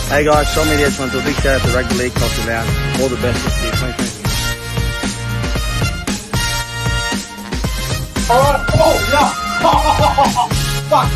Hey guys, Sean Media just want to do a big shout out to Rugby League Coffee Lounge. All the best this year. 2020. Alright, oh, yeah! Fuck!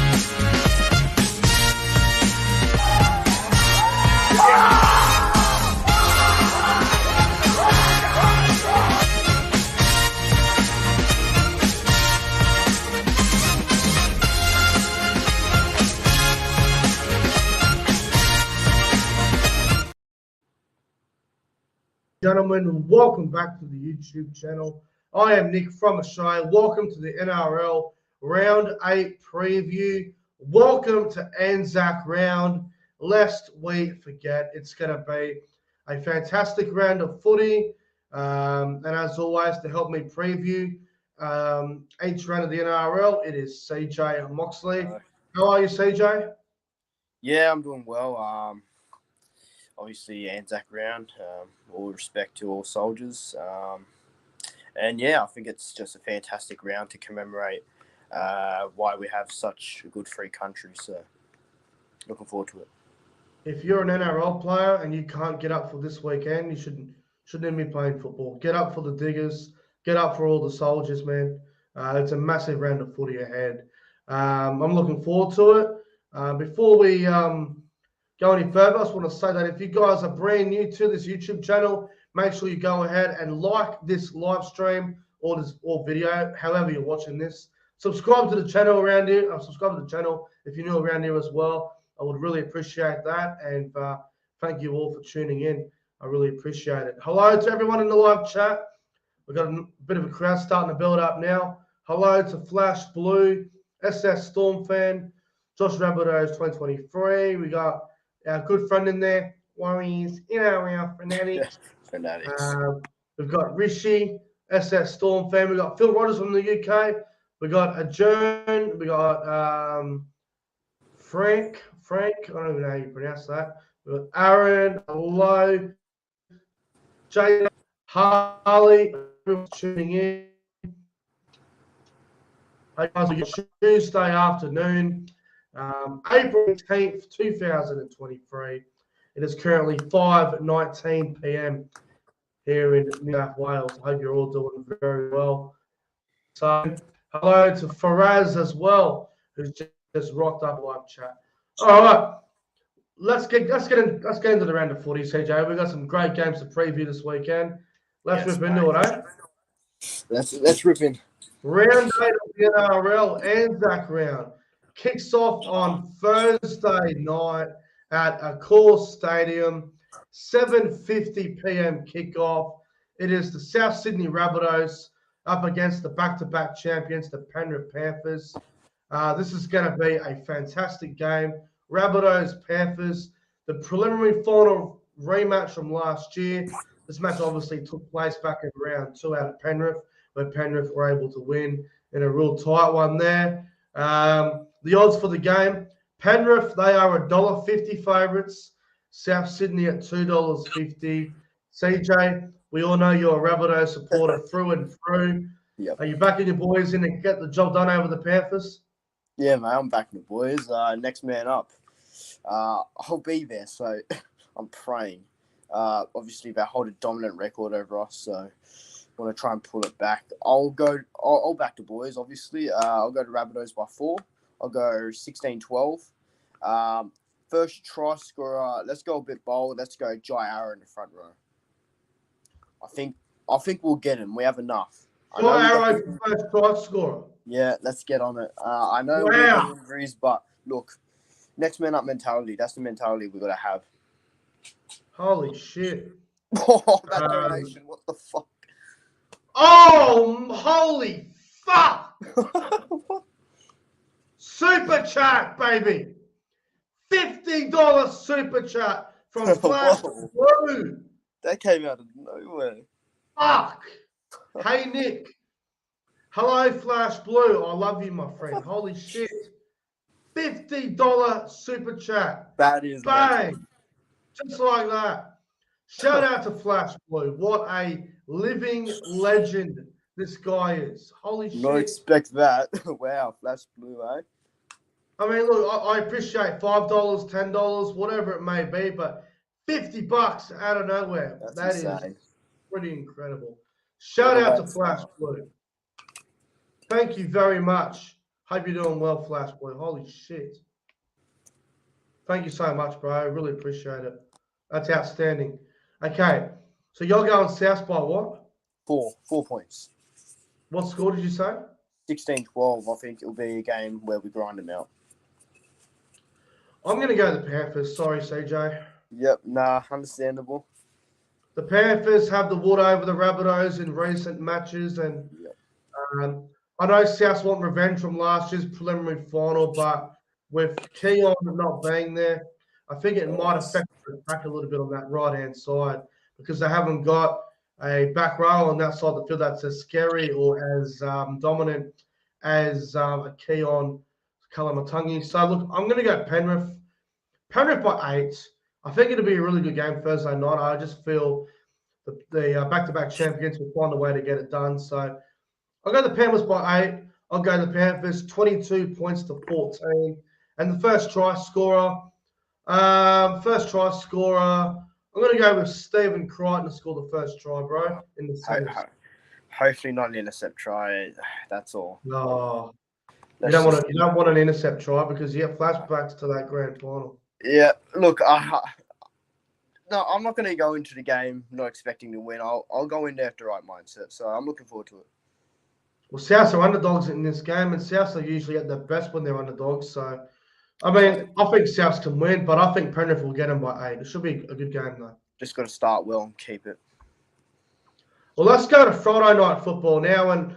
Gentlemen, welcome back to the YouTube channel. I am Nick from Australia. Welcome to the NRL Round 8 preview. Welcome to Anzac round. Lest we forget, it's going to be a fantastic round of footy. And as always, to help me preview each round of the NRL, it is CJ Moxley. How are you, CJ? Yeah, I'm doing well. Obviously, Anzac round. All respect to all soldiers. And yeah, I think it's just a fantastic round to commemorate why we have such a good free country. So, looking forward to it. If you're an NRL player and you can't get up for this weekend, you shouldn't even be playing football. Get up for the Diggers. Get up for all the soldiers, man. It's a massive round of footy ahead. I'm looking forward to it. Before we go any further, I just want to say that if you guys are brand new to this YouTube channel, make sure you go ahead and like this live stream or video, however you're watching this. Subscribe to the channel around here. Subscribe to the channel if you're new around here as well. I would really appreciate that. And thank you all for tuning in. I really appreciate it. Hello to everyone in the live chat. We've got a bit of a crowd starting to build up now. Hello to Flash Blue, SS Storm fan, Josh Rabbitohs 2023. We got our good friend in there, Warriors, our fanatics. We've got Rishi, SS Storm fan. We've got Phil Rogers from the UK. We got Adjourn. We got Frank. I don't even know how you pronounce that. We got Aaron. Hello. Jay, Harley. Everyone's tuning in. Hey guys, we get Tuesday afternoon, April 18th, 2023. It is currently 5:19 p.m. here in New South Wales. I hope you're all doing very well. So, hello to Faraz as well, who's just rocked up live chat. All right, let's get into the round of footy, CJ. We've got some great games to preview this weekend. Let's rip into it, eh? Let's rip in. Round 8 of the NRL Anzac round kicks off on Thursday night at Accor Stadium, 7:50 p.m. kickoff. It is the South Sydney Rabbitohs up against the back-to-back champions, the Penrith Panthers. This is going to be a fantastic game. Rabbitohs, Panthers, the preliminary final rematch from last year. This match obviously took place back in round 2 out of Penrith, where Penrith were able to win in a real tight one there. The odds for the game, Penrith, they are $1.50 favourites. South Sydney at $2.50. CJ, we all know you're a Rabbitohs supporter through and through. Yep. Are you backing your boys in and get the job done over the Panthers? Yeah, mate, I'm backing the boys. Next man up. I'll be there, so I'm praying. Obviously, they hold a dominant record over us, so I want to try and pull it back. I'll back the boys, obviously. I'll go to Rabbitohs by 4. I'll go 16-12. First try scorer, let's go a bit bold. Let's go Jai Arrow in the front row. I think we'll get him. We have enough. Jai Arrow first try scorer. Yeah, let's get on it. I know we have injuries, but look, next man up mentality. That's the mentality we've got to have. Holy shit. Oh, that donation. What the fuck? Oh, holy fuck. Super chat, baby. $50 super chat from Flash Blue. That came out of nowhere. Fuck. Hey, Nick. Hello, Flash Blue. I love you, my friend. Holy shit. $50 super chat. That is bang. Just like that. Shout out to Flash Blue. What a living legend this guy is. Holy shit. Not expect that. Wow, Flash Blue, eh? I mean, look, I appreciate $5, $10, whatever it may be, but $50 out of nowhere. That's That insane. is pretty incredible. What Shout out to about Flash Blue. Thank you very much. Hope you're doing well, Flash Blue. Holy shit. Thank you so much, bro. I really appreciate it. That's outstanding. Okay, so you're going South by what? 4 points. What score did you say? 16-12. I think it'll be a game where we grind them out. I'm going to go the Panthers. Sorry, CJ. Yep, nah, understandable. The Panthers have the wood over the Rabbitohs in recent matches, and I know South want revenge from last year's preliminary final, but with Keon not being there, I think it might affect the attack a little bit on that right-hand side because they haven't got a back row on that side of the field that's as scary or as dominant as a Keon Kalamatangi. So, look, I'm going to go Penrith. Penrith by 8. I think it'll be a really good game Thursday night. I just feel the back-to-back champions will find a way to get it done. So I'll go the Panthers by 8. I'll go the Panthers 22 points to 14. And the first try scorer, I'm going to go with Stephen Crichton to score the first try, bro, in the series. Hopefully not an intercept try. That's all. No. You don't want an intercept try because you get flashbacks to that grand final. Yeah, look, no, I'm not going to go into the game not expecting to win. I'll go in there with the right mindset. So I'm looking forward to it. Well, Souths are underdogs in this game, and Souths are usually at their best when they're underdogs. So, I mean, I think Souths can win, but I think Penrith will get them by 8. It should be a good game, though. Just got to start well and keep it. Well, let's go to Friday night football now, and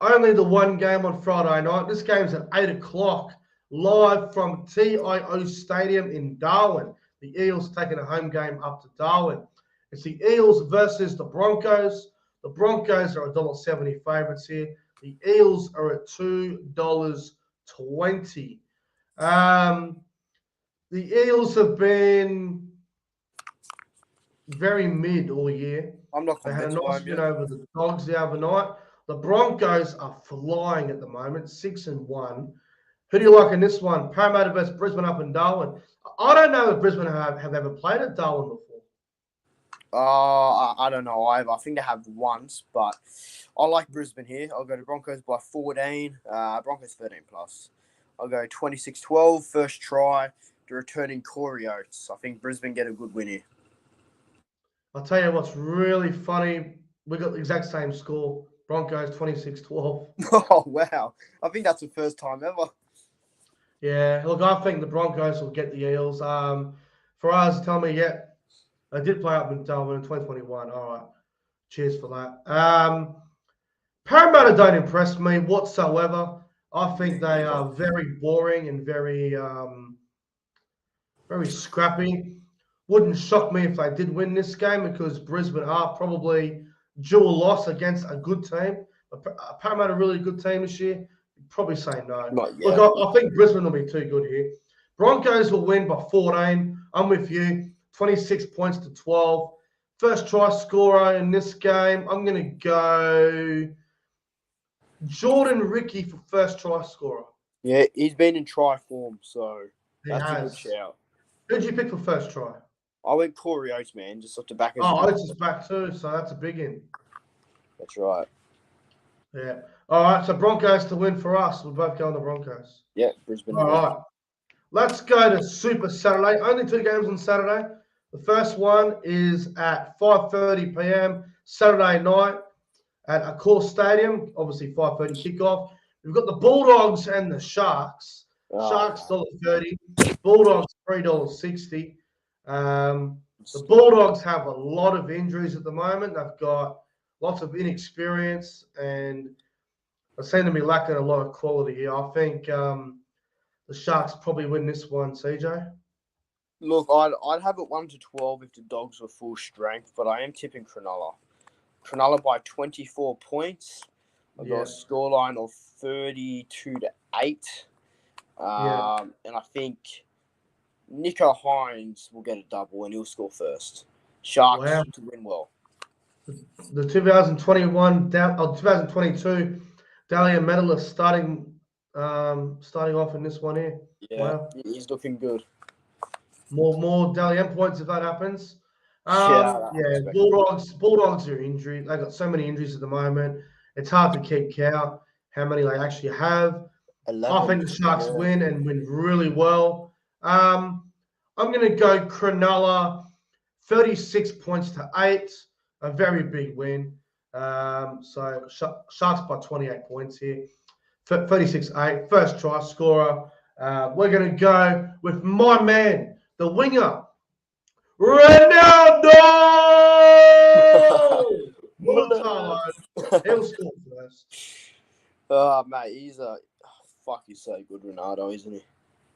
only the one game on Friday night. This game's at 8 o'clock, live from TIO Stadium in Darwin. The Eels taking a home game up to Darwin. It's the Eels versus the Broncos. The Broncos are $1.70 favourites here. The Eels are at $2.20. The Eels have been very mid all year. I'm not They had a convinced nice win over the Dogs the other night. The Broncos are flying at the moment, 6-1. Who do you like in this one? Parramatta versus Brisbane up in Darwin. I don't know if Brisbane have ever played at Darwin before. I don't know either. I think they have once, but I like Brisbane here. I'll go to Broncos by 14. Broncos 13+. I'll go 26-12. First try to returning Corey Oates. I think Brisbane get a good win here. I'll tell you what's really funny. We got the exact same score. Broncos 26-12. Oh, wow. I think that's the first time ever. Yeah, look, I think the Broncos will get the Eels. For us, tell me, yeah, I did play up in Darwin in 2021. All right. Cheers for that. Parramatta don't impress me whatsoever. I think they are very boring and very scrappy. Wouldn't shock me if they did win this game because Brisbane are probably dual loss against a good team. Parramatta a really good team this year. You'd probably say no. Not yet. Look, I think Brisbane will be too good here. Broncos will win by 14. I'm with you. 26 points to 12. First try scorer in this game, I'm going to go Jordan Ricky for first try scorer. Yeah, he's been in try form, so that's a good shout. Who did you pick for first try? I went Corey Oates, man, just off the back of Oates is back too, so that's a big in. That's right. Yeah. All right, so Broncos to win for us. We'll both go on the Broncos. Yeah, Brisbane. All right. Let's go to Super Saturday. Only 2 games on Saturday. The first one is at 5:30 p.m. Saturday night at Accor Stadium. Obviously, 5:30 kickoff. We've got the Bulldogs and the Sharks. Sharks $1.30. Bulldogs $3.60. The Bulldogs have a lot of injuries at the moment. They've got lots of inexperience, and they seem to be lacking a lot of quality here. I think the Sharks probably win this one, CJ. Look, I'd have it 1-12 if the Dogs were full strength, but I am tipping Cronulla. Cronulla by 24 points. I've got a scoreline of 32-8. And I think Nico Hines will get a double and he'll score first. Sharks to win well. The 2022 Dahlia medalist starting off in this one here. Yeah, Wow. he's looking good. More Dalian points if that happens. Yeah, Yeah, Bulldogs are injured. They got so many injuries at the moment. It's hard to keep count how many they actually have. 11. I think the Sharks win and win really well. I'm going to go Cronulla 36 points to 8. A very big win. So Sharks by 28 points here. 36-8. First try scorer. We're going to go with my man, the winger, Ronaldo! Mulitalo. He'll score first. Oh, mate, he's so good, Ronaldo, isn't he?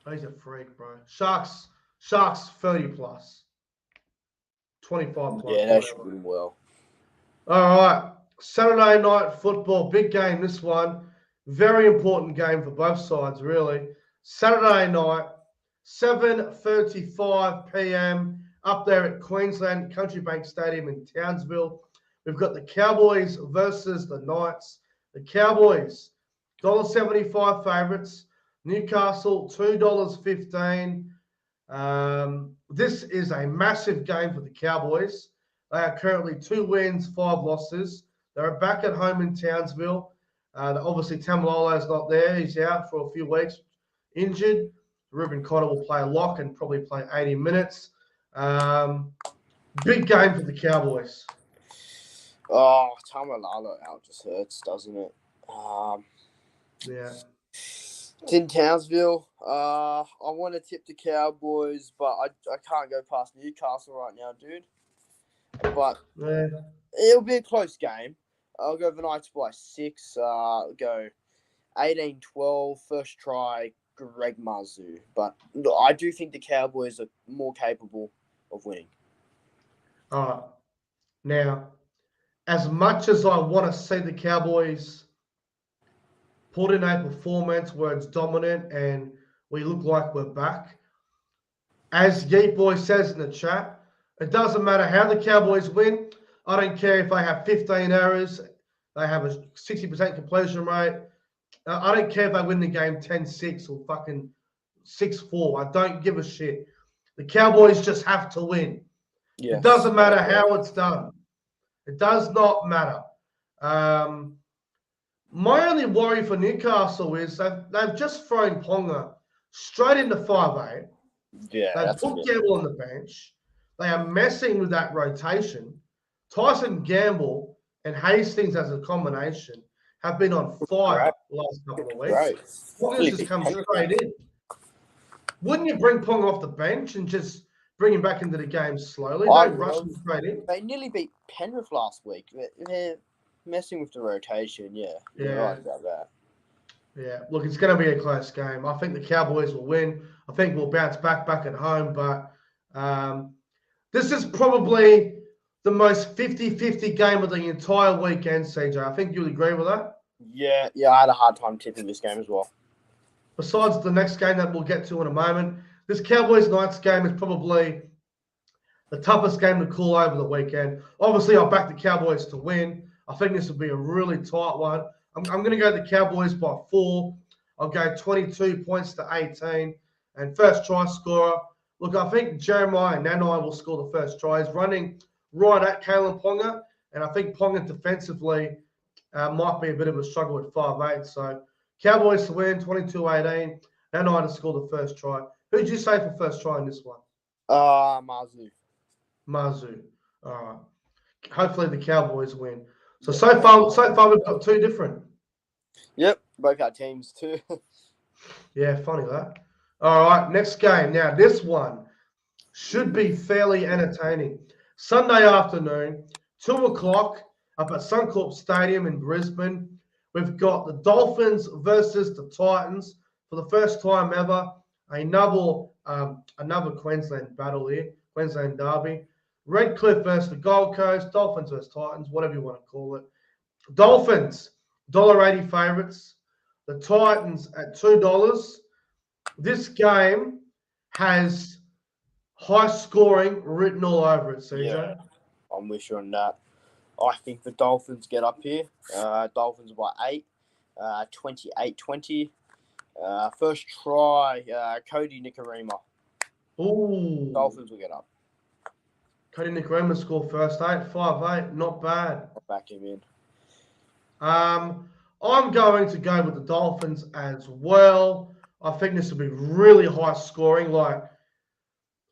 He's a freak, bro. Sharks 30 plus. 25 plus. Yeah, they should win well. All right. Saturday night football. Big game, this one. Very important game for both sides, really. Saturday night, 7:35 p.m. up there at Queensland Country Bank Stadium in Townsville. We've got the Cowboys versus the Knights. The Cowboys, $1.75 favourites. Newcastle, $2.15. This is a massive game for the Cowboys. They are currently 2 wins, 5 losses. They're back at home in Townsville. Obviously, Tamalolo's not there. He's out for a few weeks, injured. Ruben Cotter will play a lock and probably play 80 minutes. Big game for the Cowboys. Oh, Tamalolo out just hurts, doesn't it? Yeah. It's in Townsville. I want to tip the Cowboys, but I can't go past Newcastle right now, dude. But Yeah. it'll be a close game. I'll go the Knights by 6. Go 18-12. First try, Greg Marzou. But look, I do think the Cowboys are more capable of winning. All right. Now, as much as I want to see the Cowboys put in a performance where it's dominant and we look like we're back, as Yeet Boy says in the chat, it doesn't matter how the Cowboys win. I don't care if they have 15 errors, they have a 60% completion rate. I don't care if they win the game 10-6 or fucking 6-4. I don't give a shit. The Cowboys just have to win. Yes. It doesn't matter how it's done. It does not matter. My only worry for Newcastle is they've just thrown Ponga straight into 5'8". Yeah, They've put Gamble on the bench. They are messing with that rotation. Tyson Gamble and Hastings as a combination have been on fire the last couple of weeks. Great. Ponga's just come straight in. Wouldn't you bring Ponga off the bench and just bring him back into the game slowly? Don't rush him straight in. They nearly beat Penrith last week. They're messing with the rotation, yeah. You're right about that. Yeah, look, it's going to be a close game. I think the Cowboys will win. I think we'll bounce back at home, but this is probably the most 50-50 game of the entire weekend, CJ. I think you'll agree with that? Yeah, I had a hard time tipping this game as well. Besides the next game that we'll get to in a moment, this Cowboys-Knights game is probably the toughest game to call over the weekend. Obviously, I'll back the Cowboys to win. I think this will be a really tight one. I'm going to go the Cowboys by 4. I'll go 22 points to 18. And first try scorer. Look, I think Jeremiah Nanai will score the first try. He's running right at Kalen Ponga. And I think Ponga defensively might be a bit of a struggle at 5'8". So Cowboys to win, 22-18. Nanai to score the first try. Who did you say for first try in this one? Marzou. All right. Hopefully the Cowboys win. So far we've got 2 different. Yep, both our teams too. Yeah, funny that. All right, next game. Now this one should be fairly entertaining. Sunday afternoon, 2:00 up at Suncorp Stadium in Brisbane. We've got the Dolphins versus the Titans for the first time ever. Another Queensland battle here, Queensland derby. Redcliffe versus the Gold Coast, Dolphins versus Titans, whatever you want to call it. Dolphins, $1.80 favourites. The Titans at $2. This game has high scoring written all over it, CJ. Yeah, I'm with you on that. I think the Dolphins get up here. Dolphins by 8, 28-20. First try, Cody Nicarima. Ooh. Dolphins will get up. Cody Nicarima scored first 5'8", not bad. I'll back him in. I'm going to go with the Dolphins as well. I think this will be really high scoring. Like,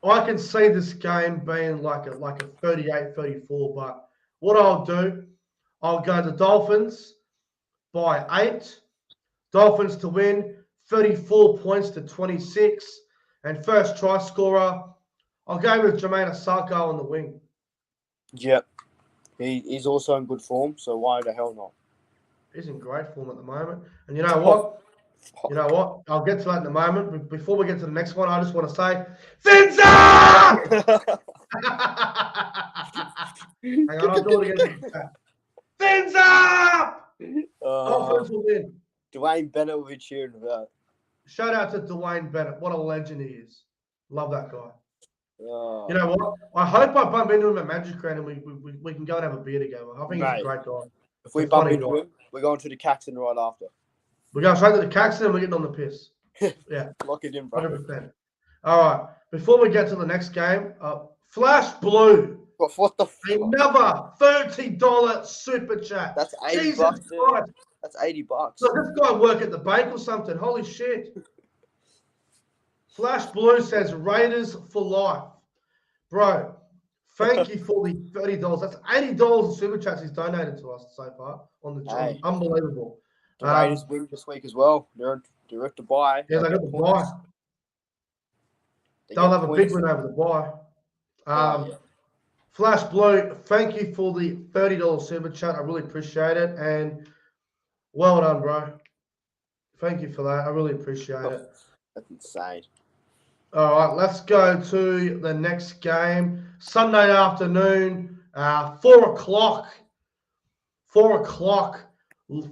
I can see this game being like a 38-34, but what I'll do, I'll go the Dolphins by 8. Dolphins to win 34 points to 26. And first try scorer, I'll go with Jermaine Asako on the wing. Yep. He's also in good form, so why the hell not? He's in great form at the moment. And you know what? You know what? I'll get to that in a moment. Before we get to the next one, I just want to say, Fins up! Hang on, I'll do it again. Fins up! Dolphins will win. Dwayne Bennett will be cheering about. Shout out to Dwayne Bennett. What a legend he is. Love that guy. Oh. You know what? I hope I bump into him at Magic Round and we can go and have a beer together. I think he's a great guy. If we bump into him, we're going to the Caxton right after. We're going straight to the Caxton and we're getting on the piss. Yeah. Lock it in, bro. 100%. All right. Before we get to the next game, Flash Blue. What the fuck? Another $30 super chat. That's $80. Jesus Christ. That's $80. So this guy work at the bank or something. Holy shit. Flash Blue says Raiders for life. Bro, thank you for the $30. That's $80 in super chats he's donated to us so far on the channel. Unbelievable. The Raiders win this week as well. They're at the bye. Yeah, they got the bye. They'll have a big win over the bye. Flash Blue, thank you for the $30 super chat. I really appreciate it. And well done, bro. Thank you for that. I really appreciate it. That's insane. All right, let's go to the next game. Sunday afternoon, 4 o'clock. 4 o'clock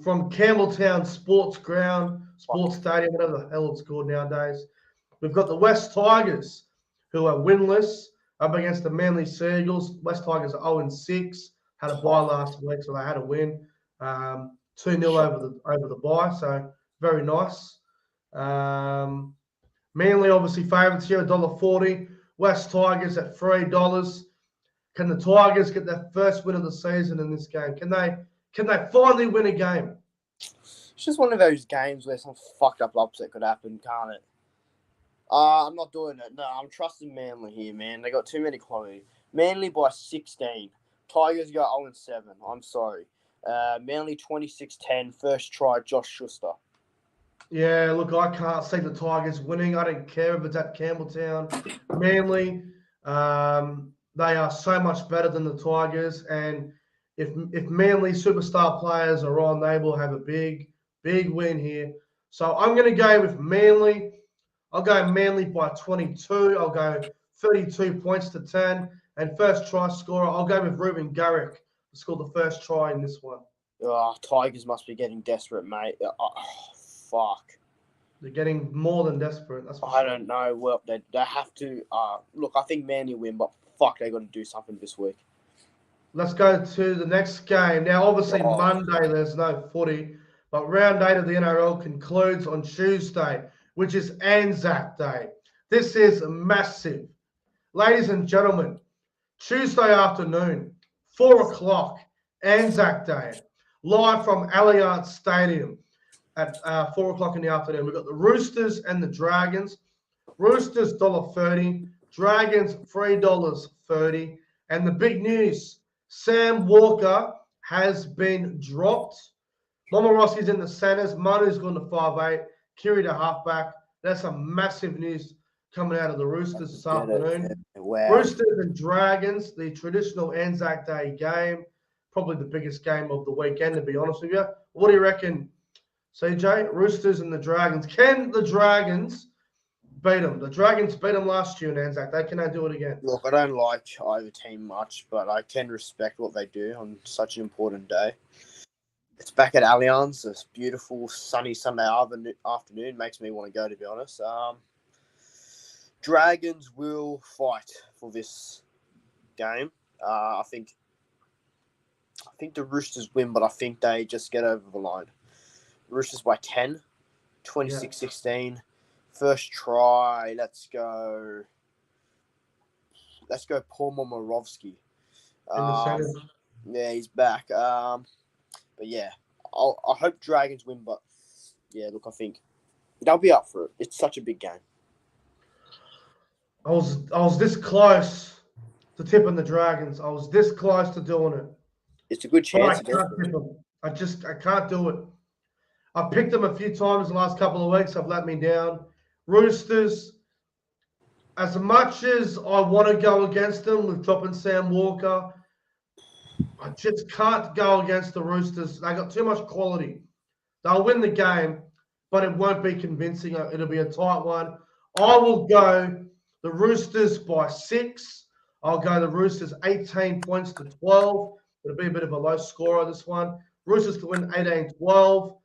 from Campbelltown Sports Stadium, whatever the hell it's called nowadays. We've got the West Tigers, who are winless, up against the Manly Seagulls. West Tigers are 0-6. Had a bye last week, so they had a win. 2-0 over the bye, so very nice. Manly obviously favourites here, $1.40. West Tigers at $3. Can the Tigers get their first win of the season in this game? Can they finally win a game? It's just one of those games where some fucked up upset could happen, can't it? I'm not doing it. No, I'm trusting Manly here, man. They got too many quality. Manly by 16. Tigers go 0-7. I'm sorry. Manly 26-10. First try, Josh Schuster. Yeah, look, I can't see the Tigers winning. I don't care if it's at Campbelltown. Manly, they are so much better than the Tigers. And if Manly superstar players are on, they will have a big win here. So I'm going to go with Manly. I'll go Manly by 22. I'll go 32 points to 10. And first try scorer, I'll go with Ruben Garrick to score the first try in this one. Oh, Tigers must be getting desperate, mate. Fuck. They're getting more than desperate. That's I don't know. Well, they have to. Look, I think Manly win, but fuck, they got to do something this week. Let's go to the next game. Now, obviously, Monday there's no footy, but round 8 of the NRL concludes on Tuesday, which is Anzac Day. This is massive. Ladies and gentlemen, Tuesday afternoon, 4 o'clock, Anzac Day, live from Allianz Stadium at 4 o'clock in the afternoon. We've got the Roosters and the Dragons. Roosters, $1.30. Dragons, $3.30. And the big news, Sam Walker has been dropped. Mama Rossi's in the centres. Manu's gone to 5'8". Kiri to halfback. That's some massive news coming out of the Roosters this afternoon. Wow. Roosters and Dragons, the traditional Anzac Day game. Probably the biggest game of the weekend, to be honest with you. What do you reckon, CJ? Roosters and the Dragons. Can the Dragons beat them? The Dragons beat them last year in Anzac Day. Can they do it again? Look, I don't like either team much, but I can respect what they do on such an important day. It's back at Allianz. It's beautiful, sunny Sunday afternoon. Makes me want to go, to be honest. Dragons will fight for this game. I think the Roosters win, but I think they just get over the line. Roosters by 10. 26-16. First try, let's go Paul Momorovsky. In the center. Yeah, he's back. But yeah, I hope Dragons win, but yeah, look, I think they'll be up for it. It's such a big game. I was this close to tipping the Dragons. I was this close to doing it. It's a good But I chance. can't tip them. I can't do it. I picked them a few times the last couple of weeks. I've let me down. Roosters, as much as I want to go against them with dropping Sam Walker, I just can't go against the Roosters. They got too much quality. They'll win the game, but it won't be convincing. It'll be a tight one. I will go the Roosters by 6. I'll go the Roosters 18 points to 12. It'll be a bit of a low scorer, this one. Roosters to win 18-12.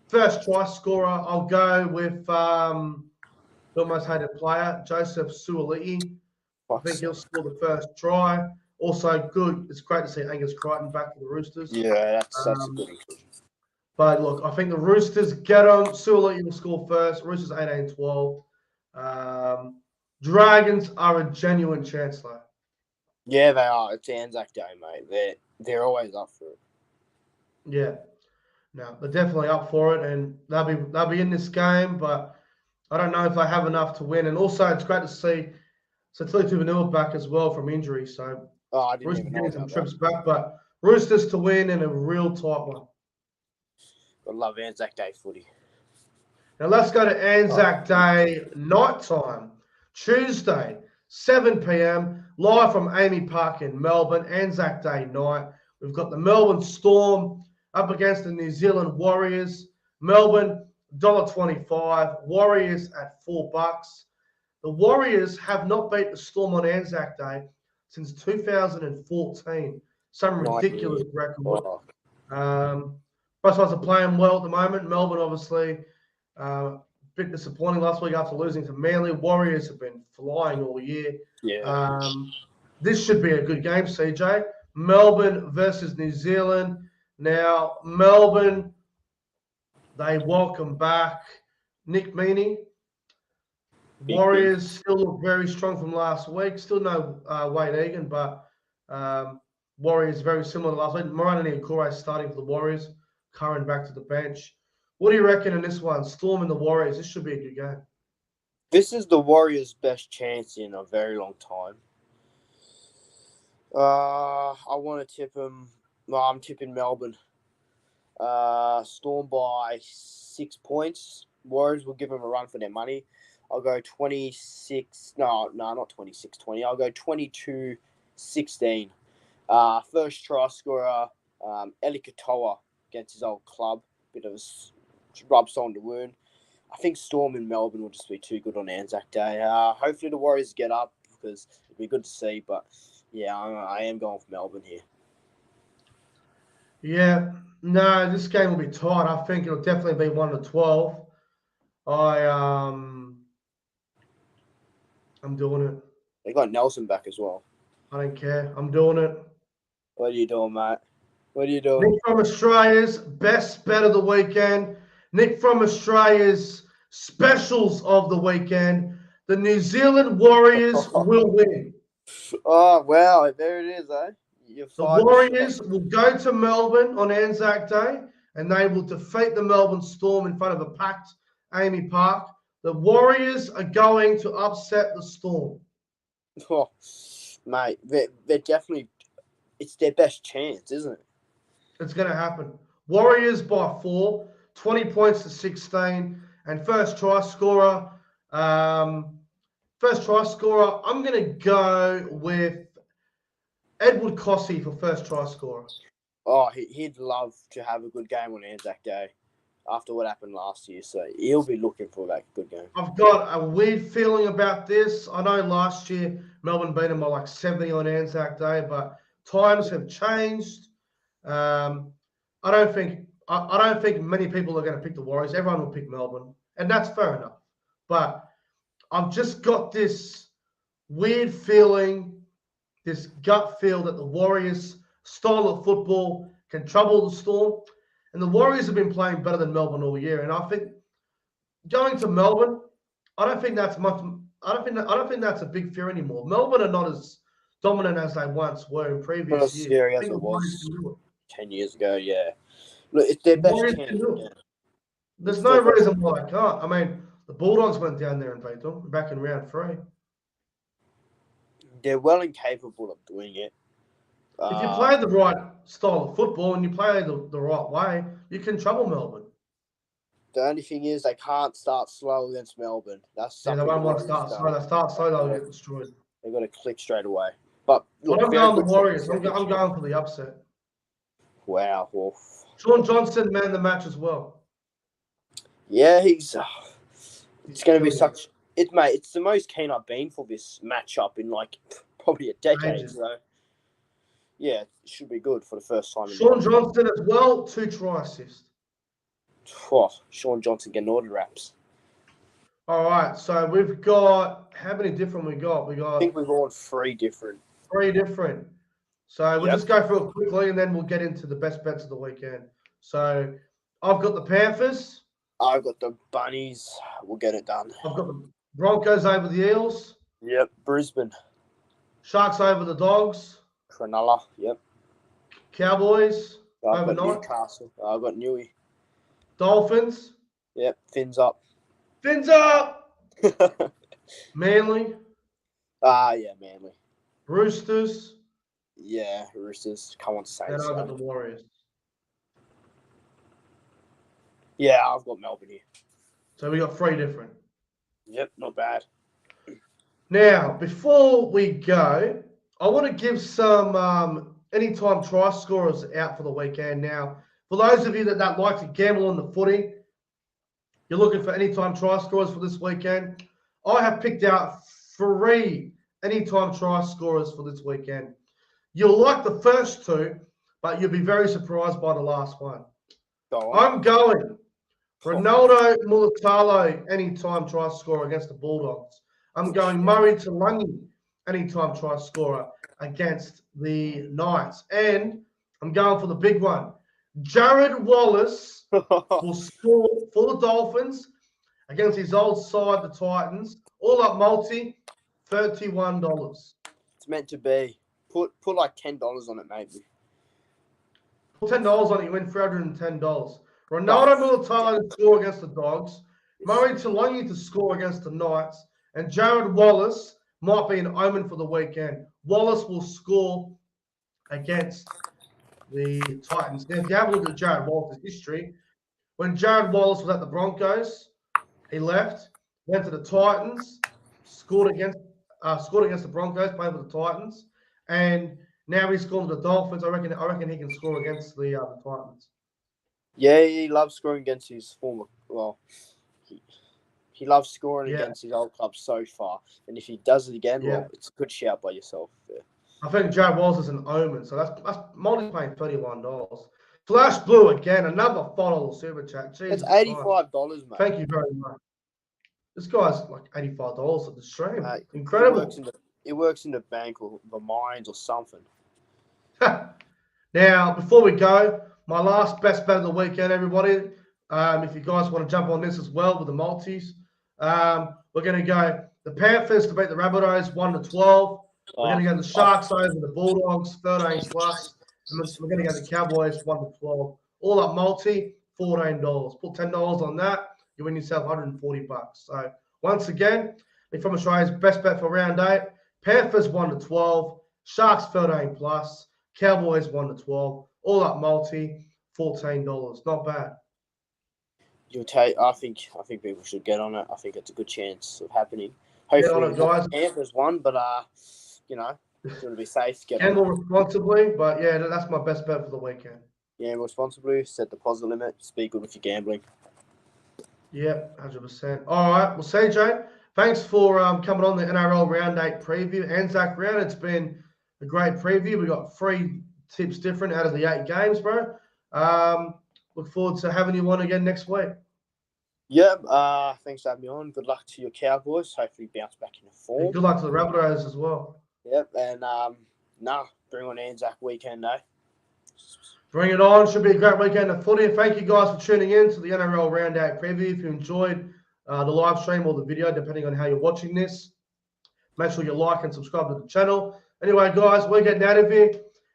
First try scorer, I'll go with the most hated player, Joseph Suaalii. I think he'll score the first try. Also good. It's great to see Angus Crichton back for the Roosters. Yeah, that's a good inclusion. But look, I think the Roosters get on. Suaalii will score first. Roosters 18-12. Dragons are a genuine chance, though. Yeah, they are. It's Anzac Day, mate. They're always up for it. Yeah. No, they're definitely up for it, and they'll be in this game, but I don't know if they have enough to win. And also, it's great to see Satili Tuvanua back as well from injury. So I didn't Roosters even know getting some about trips that. back, but Roosters to win in a real tight one. I love Anzac Day footy. Now let's go to Anzac Day night time. Tuesday, 7 p.m, live from Amy Park in Melbourne. Anzac Day night. We've got the Melbourne Storm up against the New Zealand Warriors. Melbourne, $1.25. Warriors at $4. The Warriors have not beat the Storm on Anzac Day since 2014. Some ridiculous record. Both sides are playing well at the moment. Melbourne, obviously, a bit disappointing last week after losing to Manly. Warriors have been flying all year. Yeah. This should be a good game, CJ. Melbourne versus New Zealand. Now, Melbourne, they welcome back Nick Meaney. Warriors still look very strong from last week. Still no Wade Egan, but Warriors very similar to last week. Moranani Okore starting for the Warriors. Curran back to the bench. What do you reckon in this one? Storm and the Warriors. This should be a good game. This is the Warriors' best chance in a very long time. I want to tip them. Well, I'm tipping Melbourne. Storm by 6 points. Warriors will give them a run for their money. I'll go 26. No, not 26-20. I'll go 22-16. First try scorer, Eli Katoa against his old club. Bit of a rub salt in the wound. I think Storm in Melbourne will just be too good on Anzac Day. Hopefully the Warriors get up because it'd be good to see. But yeah, I am going for Melbourne here. Yeah, no, this game will be tight. I think it'll definitely be 1-12. I'm doing it. They got Nelson back as well. I don't care. I'm doing it. What are you doing, mate? What are you doing? Nick from Australia's best bet of the weekend. Nick from Australia's specials of the weekend. The New Zealand Warriors will win. Oh, wow. There it is, eh? The Warriors will go to Melbourne on Anzac Day, and they will defeat the Melbourne Storm in front of a packed Amy Park. The Warriors are going to upset the Storm. Oh, mate, they're definitely... It's their best chance, isn't it? It's going to happen. Warriors by 4, 20 points to 16, and first try scorer. I'm going to go with Edward Cossey for first try scorer. Oh, he'd love to have a good game on Anzac Day after what happened last year, so he'll be looking for that good game. I've got a weird feeling about this. I know last year Melbourne beat them by like 70 on Anzac Day, but times have changed. I don't think many people are going to pick the Warriors. Everyone will pick Melbourne, and that's fair enough. But I've just got this weird feeling, this gut feel that the Warriors' style of football can trouble the Storm. And the Warriors have been playing better than Melbourne all year. And I think going to Melbourne, I don't think that's much. I don't think that's a big fear anymore. Melbourne are not as dominant as they once were in Not previous as years. scary I as think it the Warriors was can do 10 years ago, yeah. Look, it's their it. best Warriors chance can do again. it. There's It's no their best reason why they can't. I mean, the Bulldogs went down there and beat them back in round 3. They're well and capable of doing it. If you play the right style of football and you play the right way, you can trouble Melbourne. The only thing is they can't start slow against Melbourne. That's Yeah, they something won't the want to Warriors start slow. don't. They start slow, they'll get destroyed. They've got to click straight away. But But look, I'm very going the good Warriors. chance. I'm going for the upset. Wow. Well, Sean Johnson man the match as well. yeah, it's going to be killing such. Mate, it's the most keen I've been for this matchup in like probably a decade. Ages. So, yeah, it should be good for the first time. Sean Johnson as well, 2 try assists. Oh, Sean Johnson getting all the raps. All right, so we've got how many different we got? We I got think we've all 3 different. 3 different. So we'll Yep. just go through it quickly and then we'll get into the best bets of the weekend. So I've got the Panthers. I've got the Bunnies. We'll get it done. I've got the Broncos over the Eels. Yep, Brisbane. Sharks over the Dogs. Cronulla. Yep. Cowboys I've got overnight. Newcastle. I've got Newey. Dolphins. Yep, fins up. Fins up. Manly. Yeah, Manly. Roosters. Yeah, Roosters. Come on, Saints. And I've got the Warriors. Yeah, I've got Melbourne here. So we got 3 different. Yep, not bad. Now, before we go, I want to give some anytime try scorers out for the weekend. Now, for those of you that like to gamble on the footy, you're looking for anytime try scorers for this weekend, I have picked out 3 anytime try scorers for this weekend. You'll like the first 2, but you'll be very surprised by the last one. Go on. I'm going Ronaldo Mulitalo anytime try scorer against the Bulldogs. I'm going Murray Talangi anytime try scorer against the Knights. And I'm going for the big one. Jared Wallace will score for the Dolphins against his old side, the Titans. All up multi, $31. It's meant to be. Put like $10 on it, maybe. Put $10 on it, you win $310. Ronaldo Mulitalo to score against the Dogs. Murray Talangi to score against the Knights. And Jared Wallace might be an omen for the weekend. Wallace will score against the Titans. Now, if you have a look at Jared Wallace's history, when Jared Wallace was at the Broncos, he left, went to the Titans, scored against the Broncos, played with the Titans, and now he's scored with the Dolphins. I reckon he can score against the Titans. Yeah, he loves scoring against his former. Well, he loves scoring against his old club so far, and if he does it again, well, it's a good shout by yourself. Yeah. I think Jared Wallace is an omen, so that's multi paying $31. Flash Blue again, another $5 super chat. Jesus it's $85, mate. Thank you very much. This guy's like $85 at the stream. Mate, Incredible. It works in the bank or the mines or something. Now, before we go, my last best bet of the weekend, everybody. If you guys want to jump on this as well with the multis, we're going to go the Panthers to beat the Rabbitohs 1-12. We're going to go the Sharks over the Bulldogs 13+. And we're going to go the Cowboys 1-12. All up multi, $14. Put $10 on that, you win yourself $140. So once again, from Australia's best bet for round 8, Panthers 1-12, Sharks 13+, Cowboys 1-12. All up multi, $14. Not bad. I think people should get on it. I think it's a good chance of happening. Hopefully, guys. Panthers won, but you know, to be safe, gamble responsibly. But yeah, that's my best bet for the weekend. Gamble responsibly. Set the deposit limit. Just be good with your gambling. Yep, 100%. All right. Well, CJ, thanks for coming on the NRL Round 8 preview. Anzac round. It's been a great preview. We got 3 tips different out of the 8 games, bro. Look forward to having you on again next week. Yep. Thanks for having me on. Good luck to your Cowboys. Hopefully bounce back into form. And good luck to the Rabbitohs as well. Yep. And bring on Anzac weekend, eh? Bring it on. Should be a great weekend of footy. Thank you guys for tuning in to the NRL Round 8 preview. If you enjoyed the live stream or the video, depending on how you're watching this. Make sure you like and subscribe to the channel. Anyway, guys, we're getting out of here.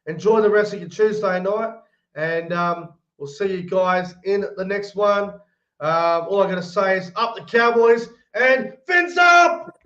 Enjoy the rest of your Tuesday night, and we'll see you guys in the next one. All I got to say is up the Cowboys and fins up!